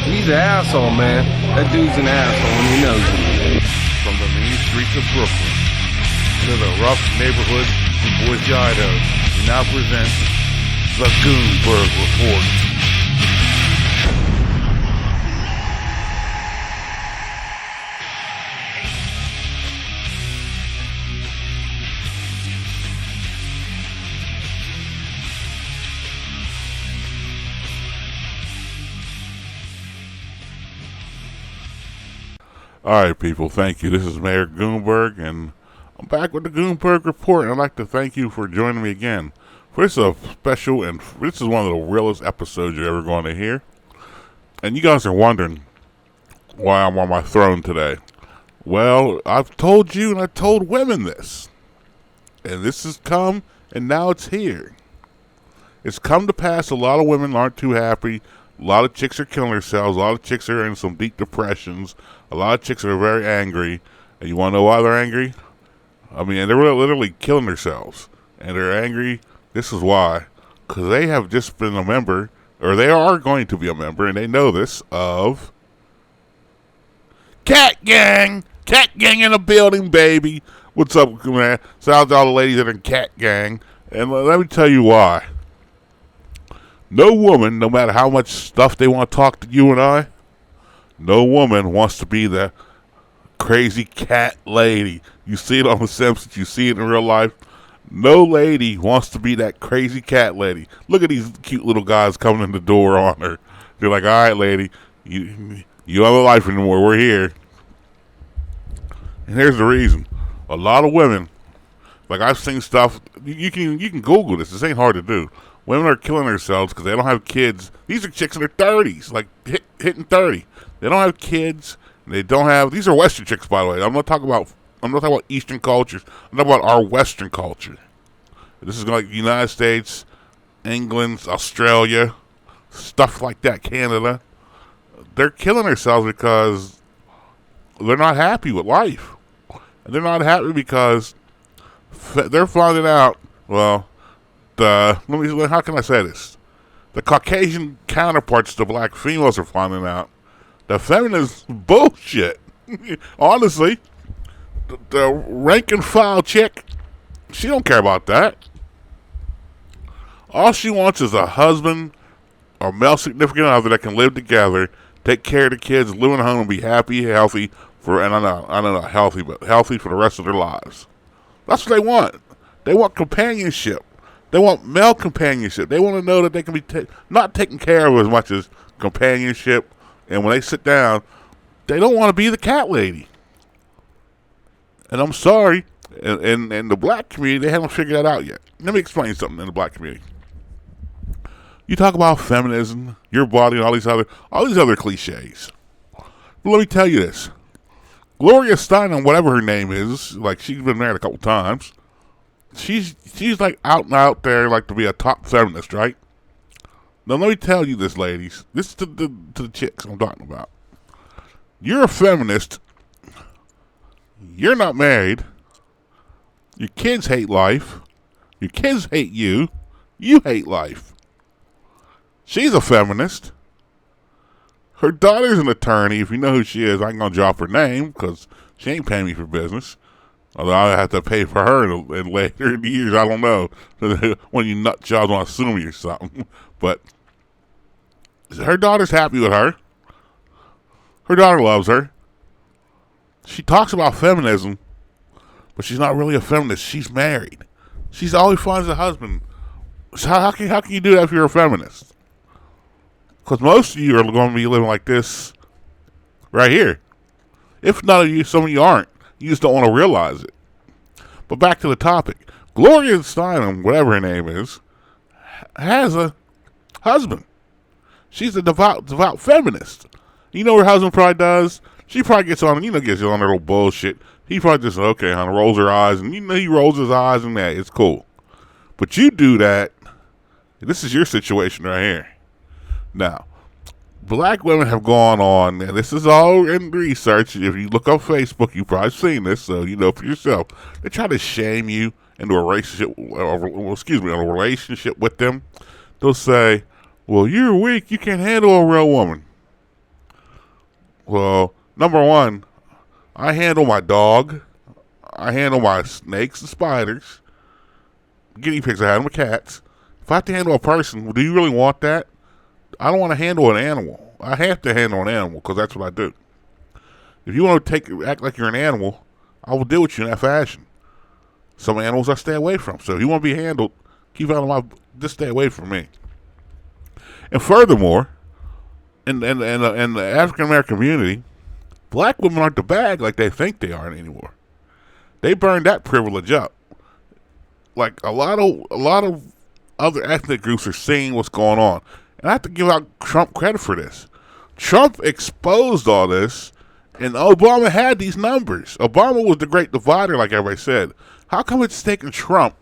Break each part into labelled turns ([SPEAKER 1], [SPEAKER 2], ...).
[SPEAKER 1] He's an asshole, man. That dude's an asshole and he knows it.
[SPEAKER 2] From the mean streets of Brooklyn to the rough neighborhoods in Boise, Idaho, we now present the Goonberg Report. Alright, people, thank you. This is Mayor Goonberg, and I'm back with the Goonberg Report, and I'd like to thank you for joining me again. This is a special, and this is one of the realest episodes you're ever going to hear. And you guys are wondering why I'm on my throne today. Well, I've told you, and I told women this. And this has come, and now it's here. It's come to pass, a lot of women aren't too happy. A lot of chicks are killing themselves. A lot of chicks are in some deep depressions. A lot of chicks are very angry. And you want to know why they're angry? I mean, they're literally killing themselves. And they're angry. This is why. Because they have just been a member, or they are going to be a member, and they know this, of CATGANG! CATGANG in the building, baby! What's up, man? Shout out to all the ladies that are in CATGANG. And let me tell you why. No woman, no matter how much stuff they want to talk to you and I, no woman wants to be the crazy cat lady. You see it on The Simpsons, you see it in real life. No lady wants to be that crazy cat lady. Look at these cute little guys coming in the door on her. They're like, all right, lady, you don't have a life anymore. We're here. And here's the reason. A lot of women, like I've seen stuff, you can Google this. This ain't hard to do. Women are killing themselves because they don't have kids. These are chicks in their 30s, like hitting 30. They don't have kids. They don't have. These are Western chicks, by the way. I'm not talking about Eastern cultures. I'm talking about our Western culture. This is like the United States, England, Australia, stuff like that, Canada. They're killing themselves because they're not happy with life. And they're not happy because they're finding out, well, how can I say this? The Caucasian counterparts to black females are finding out the feminist bullshit. Honestly, the rank and file chick, she don't care about that. All she wants is a husband or male significant other that can live together, take care of the kids, live in a home, and be happy, healthy I don't know, healthy, but healthy for the rest of their lives. That's what they want. They want companionship. They want male companionship. They want to know that they can be not taken care of as much as companionship. And when they sit down, they don't want to be the cat lady. And I'm sorry, in the black community, they haven't figured that out yet. Let me explain something in the black community. You talk about feminism, your body, and all these other cliches. But let me tell you this. Gloria Steinem, whatever her name is, like she's been married a couple times. She's like out and out there like to be a top feminist, right? Now let me tell you this, ladies. This is to the chicks I'm talking about. You're a feminist. You're not married. Your kids hate life. Your kids hate you. You hate life. She's a feminist. Her daughter's an attorney. If you know who she is, I ain't gonna drop her name because she ain't paying me for business. Although I have to pay for her in later years, I don't know. When you nut jobs want to sue me or something. But her daughter's happy with her. Her daughter loves her. She talks about feminism, but she's not really a feminist. She's married. She's always finds a husband. So how can you do that if you're a feminist? Because most of you are going to be living like this right here. If none of you, some of you aren't. You just don't want to realize it. But back to the topic. Gloria Steinem, whatever her name is, has a husband. She's a devout feminist. You know what her husband probably does? She probably gets on her little bullshit. He probably just, okay, honey, rolls her eyes. And he rolls his eyes and that. It's cool. But you do that. This is your situation right here. Now, black women have gone on, and this is all in research. If you look on Facebook, you've probably seen this, so you know for yourself. They try to shame you into a relationship, a relationship with them. They'll say, well, you're weak, you can't handle a real woman. Well, number one, I handle my dog. I handle my snakes and spiders. Guinea pigs, I handle my cats. If I have to handle a person, do you really want that? I don't want to handle an animal. I have to handle an animal because that's what I do. If you want to act like you're an animal, I will deal with you in that fashion. Some animals I stay away from. So if you want to be handled, just stay away from me. And furthermore, in the African American community, black women aren't the bag like they think they are anymore. They burned that privilege up. Like a lot of other ethnic groups are seeing what's going on. And I have to give out Trump credit for this. Trump exposed all this, and Obama had these numbers. Obama was the great divider, like everybody said. How come it's taking Trump?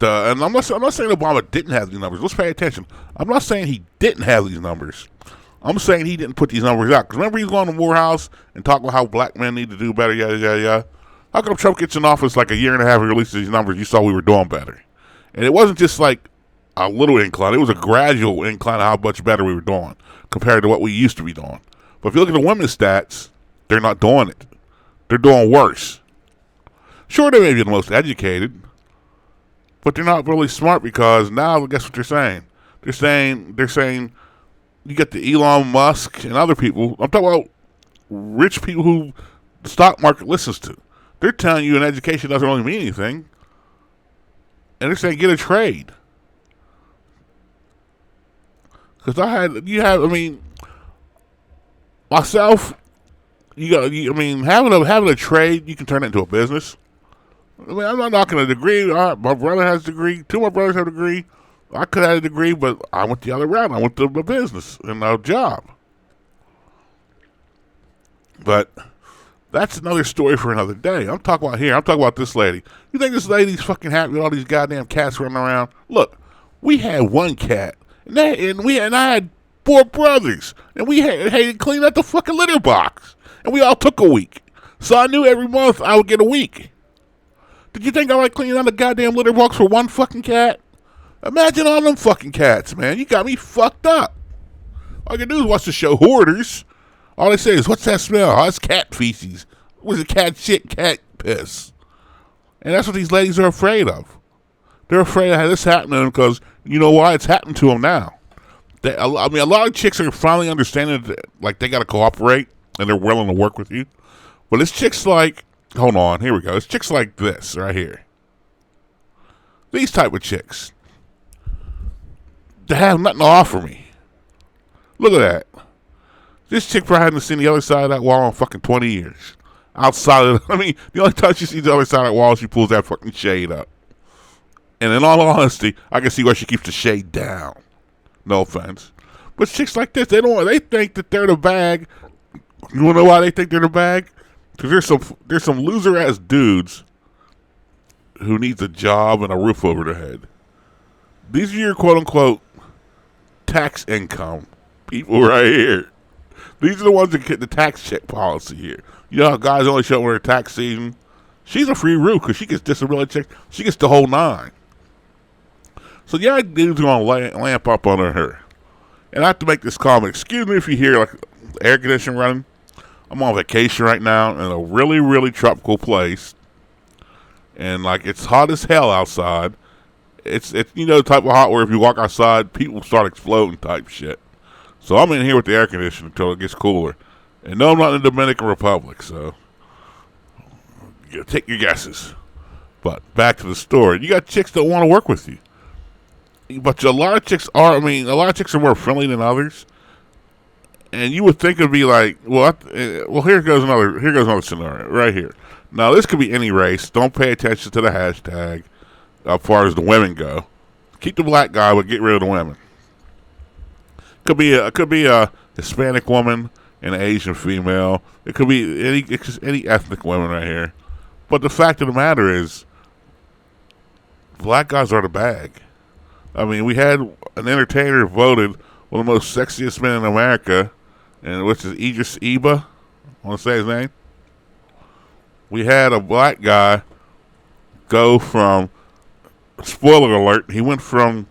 [SPEAKER 2] And I'm not saying Obama didn't have these numbers. Let's pay attention. I'm not saying he didn't have these numbers. I'm saying he didn't put these numbers out. Because remember, he's going to Morehouse and talking about how black men need to do better, yada, yada, yada. How come Trump gets in office like a year and a half and releases these numbers? You saw we were doing better. And it wasn't just like a little incline. It was a gradual incline of how much better we were doing compared to what we used to be doing. But if you look at the women's stats, they're not doing it. They're doing worse. Sure, they may be the most educated, but they're not really smart because now, guess what they're saying? They're saying, you get the Elon Musk and other people. I'm talking about rich people who the stock market listens to. They're telling you an education doesn't really mean anything. And they're saying get a trade. Because myself, having a trade, you can turn it into a business. I mean, I'm not knocking a degree. My brother has a degree. Two of my brothers have a degree. I could have had a degree, but I went the other route. I went to a business and a job. But that's another story for another day. I'm talking about this lady. You think this lady's fucking happy with all these goddamn cats running around? Look, we had one cat, and I had 4 brothers, and we had to clean out the fucking litter box, and we all took a week. So I knew every month I would get a week. Did you think I like cleaning out the goddamn litter box for one fucking cat? Imagine all them fucking cats, man. You got me fucked up. All you can do is watch the show Hoarders. All they say is, what's that smell? Oh, it's cat feces. Was it cat shit, cat piss? And that's what these ladies are afraid of. They're afraid of this happening because, you know why? It's happened to them now. A lot of chicks are finally understanding that, like, they got to cooperate and they're willing to work with you. But it's chicks like, hold on, here we go. It's chicks like this right here. These type of chicks. They have nothing to offer me. Look at that. This chick probably hasn't seen the other side of that wall in fucking 20 years. Outside of, the only time she sees the other side of that wall, she pulls that fucking shade up. And in all honesty, I can see why she keeps the shade down. No offense. But chicks like this, they think that they're the bag. You wanna know why they think they're the bag? Because there's some loser ass dudes who needs a job and a roof over their head. These are your quote unquote tax income people right here. These are the ones that get the tax check policy here. You know how guys only show up when their tax season? She's a free roof because she gets disability check. She gets the whole 9. So yeah, dudes are going to lamp up on her. And I have to make this comment. Excuse me if you hear like air conditioning running. I'm on vacation right now in a really, really tropical place. And like it's hot as hell outside. It's the type of hot where if you walk outside, people start exploding type shit. So I'm in here with the air conditioner until it gets cooler. And no, I'm not in the Dominican Republic, so take your guesses. But back to the story. You got chicks that want to work with you. But a lot of chicks are more friendly than others. And you would think it'd be like, well, here goes another scenario right here. Now, this could be any race. Don't pay attention to the hashtag as far as the women go. Keep the black guy, but get rid of the women. Could be a Hispanic woman, an Asian female. It could be any ethnic woman right here. But the fact of the matter is, black guys are the bag. I mean, we had an entertainer voted one of the most sexiest men in America, and which is Idris Elba. I want to say his name. We had a black guy go from, spoiler alert, he went from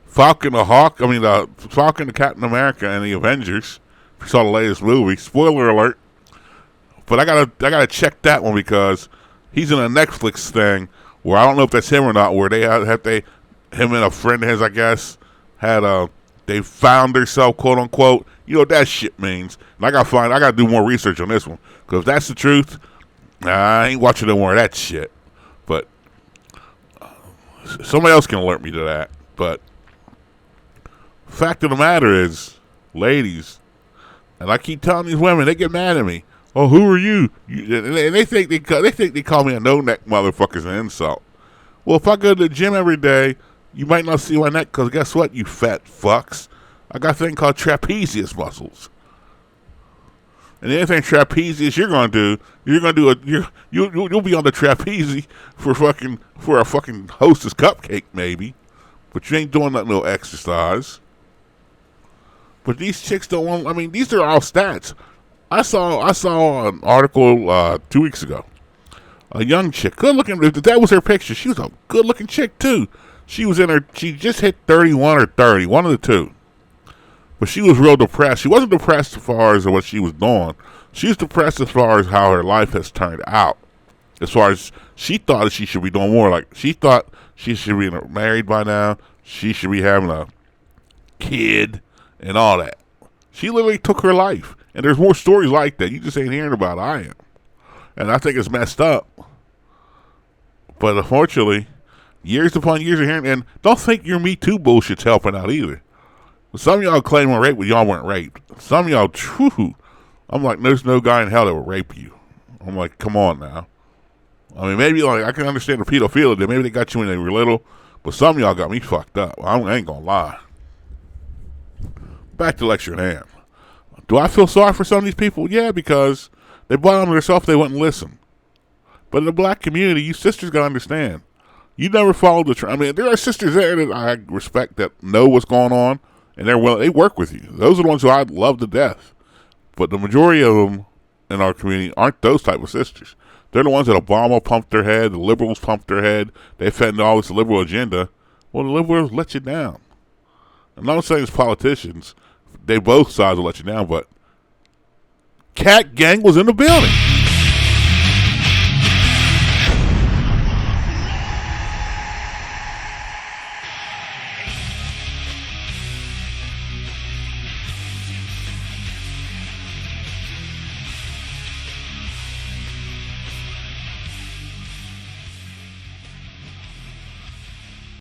[SPEAKER 2] Falcon to Captain America and the Avengers, If you saw the latest movie, spoiler alert. But I gotta check that one because he's in a Netflix thing where I don't know if that's him or not. Where him and a friend of his, I guess, they found themselves, quote unquote. You know what that shit means. And I gotta do more research on this one because if that's the truth, I ain't watching no more of that shit. But somebody else can alert me to that. But fact of the matter is, ladies, and I keep telling these women, they get mad at me. Oh, who are you? And they think they call me a no neck motherfucker as an insult. Well, if I go to the gym every day, you might not see my neck because guess what, you fat fucks? I got a thing called trapezius muscles. And anything trapezius you're gonna do, you'll be on the trapeze for a fucking Hostess cupcake maybe, but you ain't doing no exercise. But these chicks don't want. I mean, these are all stats. I saw an article 2 weeks ago. A young chick, good looking. That was her picture. She was a good looking chick too. She just hit 31 or 30, one of the two. But she was real depressed. She wasn't depressed as far as what she was doing. She was depressed as far as how her life has turned out. As far as she thought that she should be doing more. Like she thought she should be married by now. She should be having a kid and all that. She literally took her life. And there's more stories like that. You just ain't hearing about it. I am. And I think it's messed up. But unfortunately, years upon years of hearing, and don't think your Me Too bullshit's helping out either. Some of y'all claim we're raped, but y'all weren't raped. Some of y'all, true. I'm like, there's no guy in hell that would rape you. I'm like, come on now. I mean, maybe like I can understand the pedophilia. Maybe they got you when they were little, but some of y'all got me fucked up. I ain't gonna lie. Back to lecture at hand. Do I feel sorry for some of these people? Yeah, because they bought on themselves, they wouldn't listen. But in the black community, you sisters gotta understand. You never followed the trend. I mean, there are sisters there that I respect that know what's going on, and they work with you. Those are the ones who I love to death. But the majority of them in our community aren't those type of sisters. They're the ones that Obama pumped their head, the liberals pumped their head, they fed into all this liberal agenda. Well, the liberals let you down. I'm not saying it's politicians. They both sides will let you down, but CATGANG was in the building.